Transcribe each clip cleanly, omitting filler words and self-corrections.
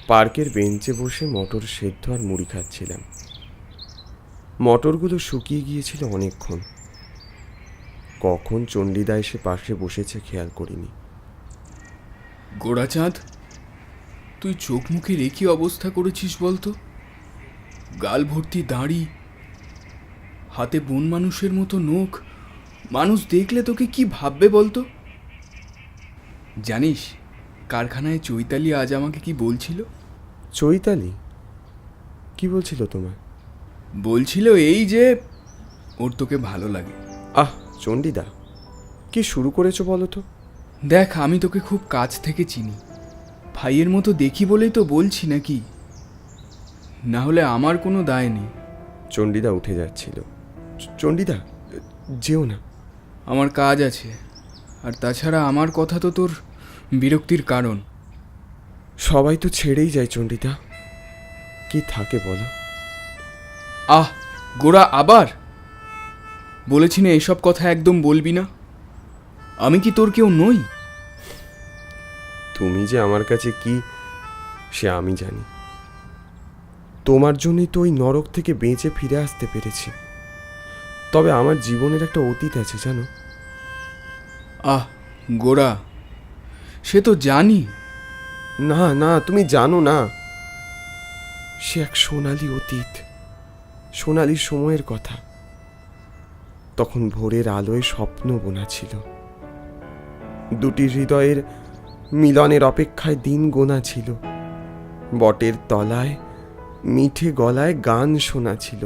পার্কের বেঞ্চে বসে মটর সেদ্ধ আর মুড়ি খাচ্ছিলাম। মটরগুলো শুকিয়ে গিয়েছিল অনেকক্ষণ। কখন চণ্ডীদা এসে পাশে বসেছে খেয়াল করিনি। গোড়াচাঁদ, তুই চোখ মুখে রেখে অবস্থা করেছিস বলতো? গাল ভর্তি দাড়ি, হাতে বন মানুষের মতো নখ। মানুষ দেখলে তোকে কি ভাববে বলতো? জানিস কারখানায় চৈতালি আজ আমাকে কি বলছিল? চৈতালি কি বলছিল তোমায়? বলছিল এই যে ওর তোকে ভালো লাগে। আহ চণ্ডীদা, কি শুরু করেছো বলো তো? দেখ, আমি তোকে খুব কাছ থেকে চিনি, ভাইয়ের মতো দেখি বলেই তো বলছি, নাকি? না হলে আমার কোনো দায় নেই। চণ্ডীদা উঠে যাচ্ছিল। চণ্ডীদা, যেও না। আমার কাজ আছে, আর তাছাড়া আমার কথা তো তোর বিরক্তির কারণ। সবাই তো ছেড়েই যায় চণ্ডীদা, কি থাকে বলো? আহ গোরা, আবার বলেছি না এসব কথা একদম বলবি না। আমি কি তোর কেউ নই? তুমি যে আমার কাছে কি সে আমি জানি। তোমার জন্যই তো ওই নরক থেকে বেঁচে ফিরে আসতে পেরেছি। তবে আমার জীবনের একটা অতীত আছে জানো। আহ গোরা, সে তো জানি। না না, তুমি জানো না। সে এক সোনালী অতীত, সোনালী সময়ের কথা। তখন ভোরের আলোয় স্বপ্ন বোনা ছিল, দুটি হৃদয়ের মিলনের অপেক্ষায় দিন গোনা ছিল। বটের তলায় মিঠে গলায় গান শোনা ছিল।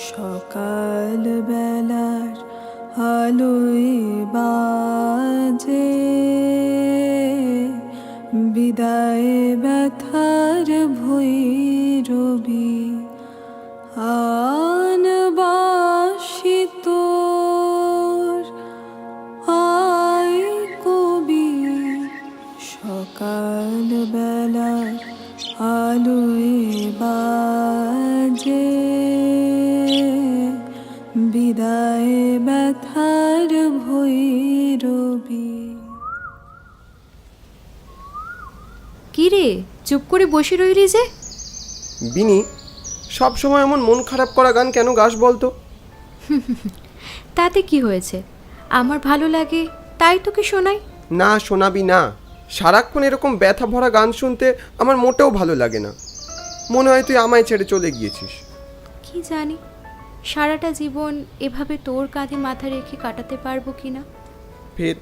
সকাল বেলার আলোয় বাজে বিদায় ব্যথার ভৈরবী, আনবাসী তোর আয় কবি। সকাল বেলার আলোয় বাজে বিদায় ব্যথার ভৈরবী। কি রে, চুপ করে বসে রইলি যে? বিনি, সব সময় এমন মন খারাপ করা গান কেন গাস বলতো? তাতে কি হয়েছে? আমার ভালো লাগে তাই তোকে শোনাই। না শোনাবি না। সারাক্ষণ এরকম ব্যথা ভরা গান শুনতে আমার মোটেও ভালো লাগে না। মনে হয় তুই আমায় ছেড়ে চলে গিয়েছিস। কি জানি সারাটা জীবন এভাবে তোর কাঁধে মাথা রেখে কাটাতে পারবো কিনা। ফের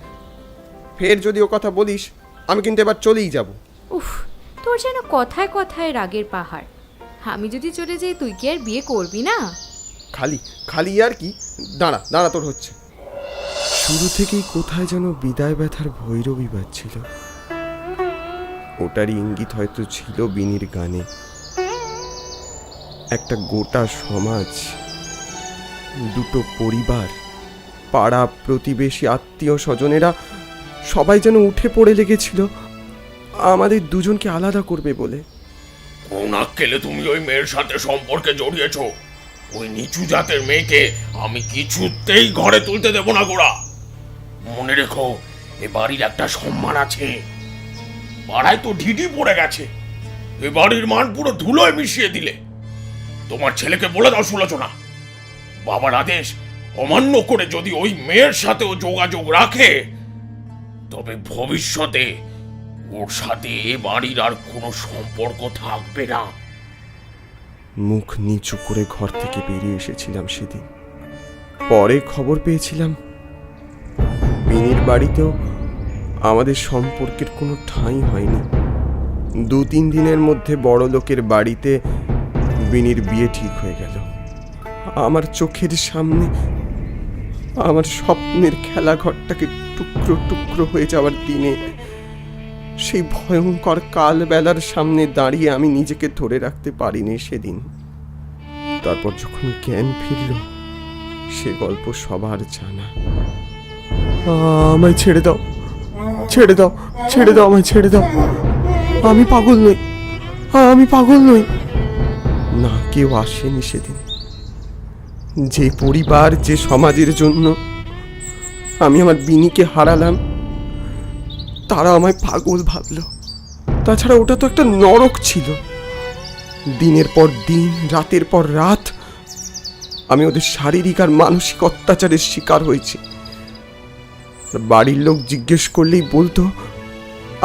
ফের যদি ও কথা বলিস, আমি কিন্তু এবার চলেই যাব। উফ, তোর যেন কথায় কথায় রাগের পাহাড়। আমি যদি চলে যাই তুই কি আর বিয়ে করবি না? খালি খালি আর কি। দাঁড়া দাঁড়া, তোর হচ্ছে। শুরু থেকেই কোথায় যেন বিদায় ব্যথার ভৈরবী বাজছিল। ওটারই ইঙ্গিত হয়তো ছিল বিনির গানে। একটা গোটা সমাজ, দুটো পরিবার, পাড়া প্রতিবেশী, আত্মীয় স্বজনেরা সবাই যেন উঠে পড়ে লেগেছিল আমাদের দুজনকে আলাদা করবে বলে। কোন আক্কেলে তুমি ওই মেয়ের সাথে সম্পর্কে জড়িয়েছ? ওই নিচু জাতের মেয়েকে আমি কিছুতেই ঘরে তুলতে দেব না গোরা। মনে রেখো, এ বাড়ির একটা সম্মান আছে। পাড়ায় তো ঢিঢি পড়ে গেছে, এ বাড়ির মান পুরো ধুলোয় মিশিয়ে দিলে। তোমার ছেলেকে বলে দাও সুলোচনা, বাবার আদেশ অমান্য করে যদি ওই মেয়ের সাথেও যোগাযোগ রাখে, তবে ভবিষ্যতে ওর সাথে এ বাড়ির আর কোনো সম্পর্ক থাকবে না। মুখ নিচু করে ঘর থেকে বেরিয়ে এসেছিলাম সেদিন। পরে খবর পেয়েছিলাম বিনির বাড়িতেও আমাদের সম্পর্কের কোনো ঠাঁই হয়নি। 2-3 দিনের মধ্যে বড় লোকের বাড়িতে বিনির বিয়ে ঠিক হয়ে গেল। আমার চোখের সামনে আমার স্বপ্নের খেলাঘরটাকে টুকরো টুকরো হয়ে যাওয়ার দিনে, সেই ভয়ঙ্কর কাল বেলার সামনে দাঁড়িয়ে আমি নিজেকে ধরে রাখতে পারিনি সেদিন। তারপর যখন জ্ঞান ফিরল, সে গল্প সবার জানা। আমায় ছেড়ে দাও, ছেড়ে দাও, ছেড়ে দাও, আমায় ছেড়ে দাও। আমি পাগল নই, আমি পাগল নই। না, কেউ আসেনি সেদিন। যে পরিবার, যে সমাজের জন্য আমি আমার বিনিকে হারালাম, তারা আমায় পাগল ভাবলো। তাছাড়া ওটা তো একটা নরক ছিল। দিনের পর দিন, রাতের পর রাত আমি ওদের শারীরিক আর মানসিক অত্যাচারের শিকার হয়েছি। বাড়ির লোক জিজ্ঞেস করলেই বলতো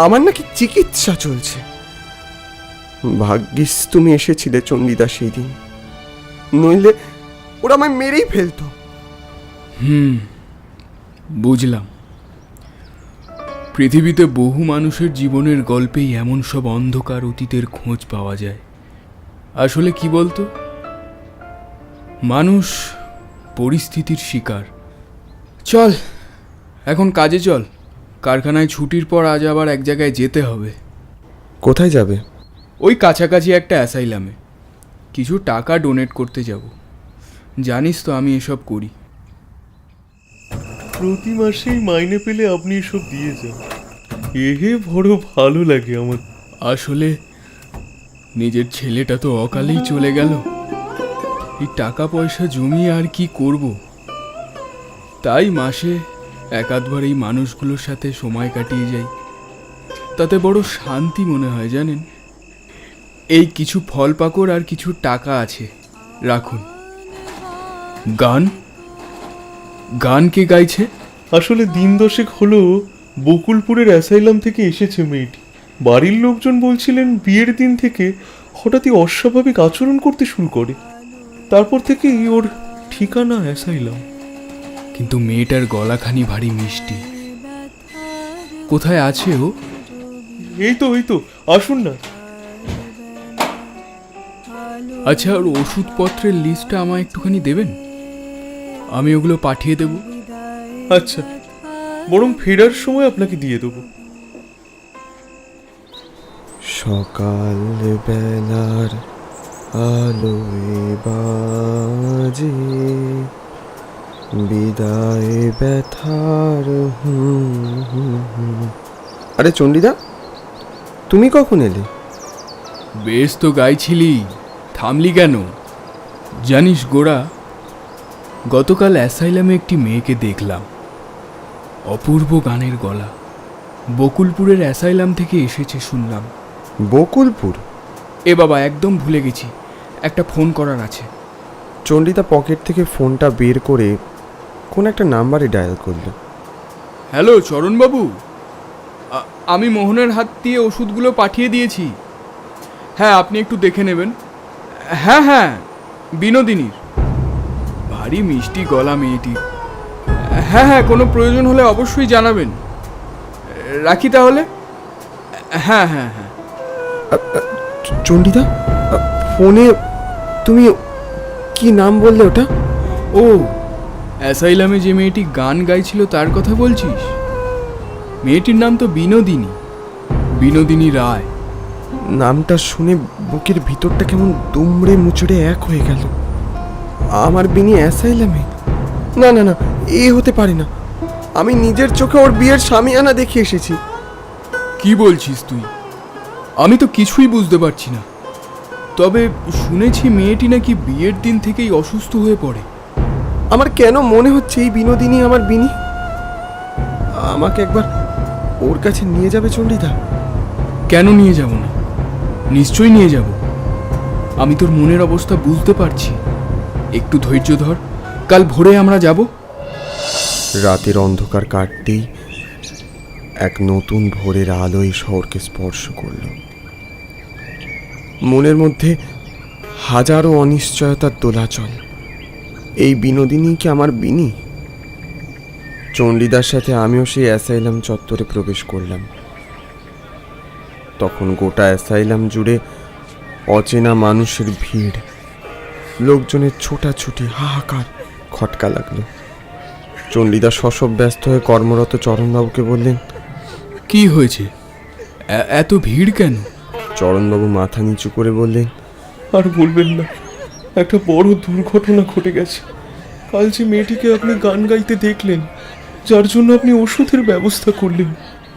আমার নাকি চিকিৎসা চলছে। ভাগ্যিস তুমি এসেছিলে চণ্ডীদা সেই দিন, নইলে ওরা আমায় মেরেই ফেলতো। বুঝলাম। পৃথিবীতে বহু মানুষের জীবনের গল্পেই এমন সব অন্ধকার অতীতের খোঁজ পাওয়া যায়। আসলে কি বলতো, মানুষ পরিস্থিতির শিকার। চল এখন কাজে চল, কারখানায় ছুটির পর আজ আবার এক জায়গায় যেতে হবে। কোথায় যাবে? ওই কাছাকাছি একটা অ্যাসাইলামে কিছু টাকা ডোনেট করতে যাব। জানিস তো আমি এসব করি। প্রতি মাসেই মাইনে পেলে আপনি এসব দিয়ে যান, এহে বড় ভালো লাগে আমার। আসলে নিজের ছেলেটা তো অকালেই চলে গেল। এই টাকা পয়সা জমিয়ে আর কি করব, তাই মাসে এক আধবার এই মানুষগুলোর সাথে সময় কাটিয়ে যাই। তাতে বড় শান্তি মনে হয় জানেন। এই কিছু ফল পাকড় আর কিছু টাকা আছে, রাখুন। গান গান কে গাইছে? আসলে দিন দশেক হলো বকুলপুরের অ্যাসাইলাম থেকে এসেছে মেয়েটি। বাড়ির লোকজন বলছিলেন বিয়ের দিন থেকে হঠাৎই অস্বাভাবিক আচরণ করতে শুরু করে, তারপর থেকেই ওর ঠিকানা অ্যাসাইলাম। কিন্তু মেয়েটার গলাখানি ভারী মিষ্টি। কোথায় আছে ও? এই তো আসুন না। আচ্ছা, ওর ওষুধপত্রের লিস্টটা আমায় একটুখানি দেবেন, আমি ওগুলো পাঠিয়ে দেব। আচ্ছা, বরং ফেরার সময় আপনাকে দিয়ে দেবো। সকাল বেলার আলোয় বাজে বিদায় ব্যথার। আরে চণ্ডীদা, তুমি কখন এলে? বেশ তো গাইছিলি, থামলি কেন? জানিস গোরা, গতকাল অ্যাসাইলামে একটি মেয়েকে দেখলাম। অপূর্ব গানের গলা। বকুলপুরের অ্যাসাইলাম থেকে এসেছে শুনলাম। বকুলপুর? এ বাবা, একদম ভুলে গেছি, একটা ফোন করার আছে। চণ্ডীদা পকেট থেকে ফোনটা বের করে কোন একটা নাম্বারে ডায়াল করলো। হ্যালো চরণবাবু, আমি মোহনের হাত দিয়ে ওষুধগুলো পাঠিয়ে দিয়েছি। হ্যাঁ, আপনি একটু দেখে নেবেন। হ্যাঁ, বিনোদিনীর। ভারী মিষ্টি গলা মেয়েটি। হ্যাঁ, কোনো প্রয়োজন হলে অবশ্যই জানাবেন। রাখি তাহলে। হ্যাঁ। চণ্ডীদা, ফোনে তুমি কি নাম বললে ওটা? ও, অ্যাসাইলামে যে মেয়েটি গান গাইছিল তার কথা বলছিস? মেয়েটির নাম তো বিনোদিনী রায়। নামটা শুনে বুকের ভিতরটা কেমন দুমড়ে মুচড়ে এক হয়ে গেল। আমার বিনি অ্যাসাইলামে? না, এ হতে পারে না। আমি নিজের চোখে ওর বিয়ের সামিয়ানা দেখে এসেছি। কি বলছিস তুই? আমি তো কিছুই বুঝতে পারছি না। তবে শুনেছি মেয়েটি নাকি বিয়ের দিন থেকেই অসুস্থ হয়ে পড়ে। আমার কেন মনে হচ্ছে এই বিনোদিনী আমার বিনি। আমাকে একবার ওর কাছে নিয়ে যাবে চণ্ডীদা? কেন নিয়ে যাব না? নিশ্চয়ই নিয়ে যাব। আমি তোর মনের অবস্থা বুঝতে পারছি। একটু ধৈর্য ধর, কাল ভোরে আমরা যাব। রাতের অন্ধকার কাটতেই এক নতুন ভোরের আলোয় শহরকে স্পর্শ করল। মনের মধ্যে হাজারো অনিশ্চয়তার দোলাচল। এই বিনোদিনী কি আমার বিনি? চণ্ডীদার সাথে আমিও সেই অ্যাসাইলাম চত্বরে প্রবেশ করলাম। তখন গোটা অ্যাসাইলাম জুড়ে অচেনা মানুষের ভিড়, লোকজনের ছোটাছুটি, হাহাকার, খটকা লাগলো। চণ্ডীদা শশব ব্যস্ত হয়ে কর্মরত চরণবাবুকে বললেন, কি হয়েছে, এত ভিড় কেন? চরণবাবু মাথা নিচু করে বললেন, আর বলবেন না, একটা বড় দুর্ঘটনা ঘটে গেছে। কাল যে মেয়েটিকে আপনি গান গাইতে দেখলেন, যার জন্য আপনি ওষুধের ব্যবস্থা করলেন,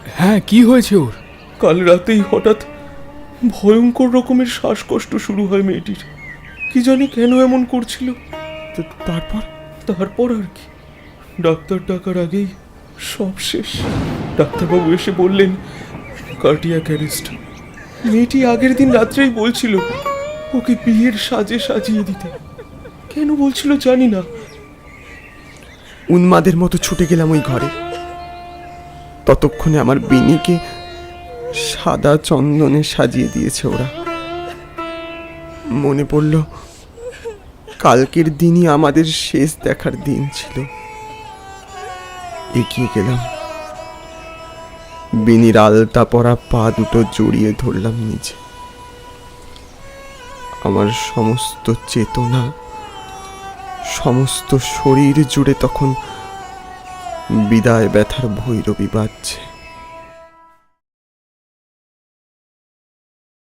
হ্যাঁ, কি হয়েছে ওর? কাল রাতেই হঠাৎ ভয়ঙ্কর রকমের শ্বাসকষ্ট শুরু হয় মেয়েটির। কি জানি কেন এমন করছিল। তারপর আর কি, ডাক্তার ডাকার আগেই সব শেষ। ডাক্তারবাবু এসে বললেন কার্ডিয়াক অ্যারেস্ট। মেয়েটি আগের দিন রাত্রেই বলছিল ওকে বিয়ের সাজে সাজিয়ে দিতে। কেন বলছিল জানি না। উন্মাদের মতো ছুটে গেলাম ওই ঘরে। ততক্ষণে আমার বিনিকে সাদা চন্দনে সাজিয়ে দিয়েছে ওরা। মনে পড়ল কালকের দিনই আমাদের শেষ দেখার দিন ছিল। এগিয়ে গেলাম, বিনির আলতা পরা পা দুটো জড়িয়ে ধরলাম নিচে। আমার সমস্ত চেতনা, সমস্ত শরীর জুড়ে তখন বিদায় ব্যথার ভৈরবী বাজছে।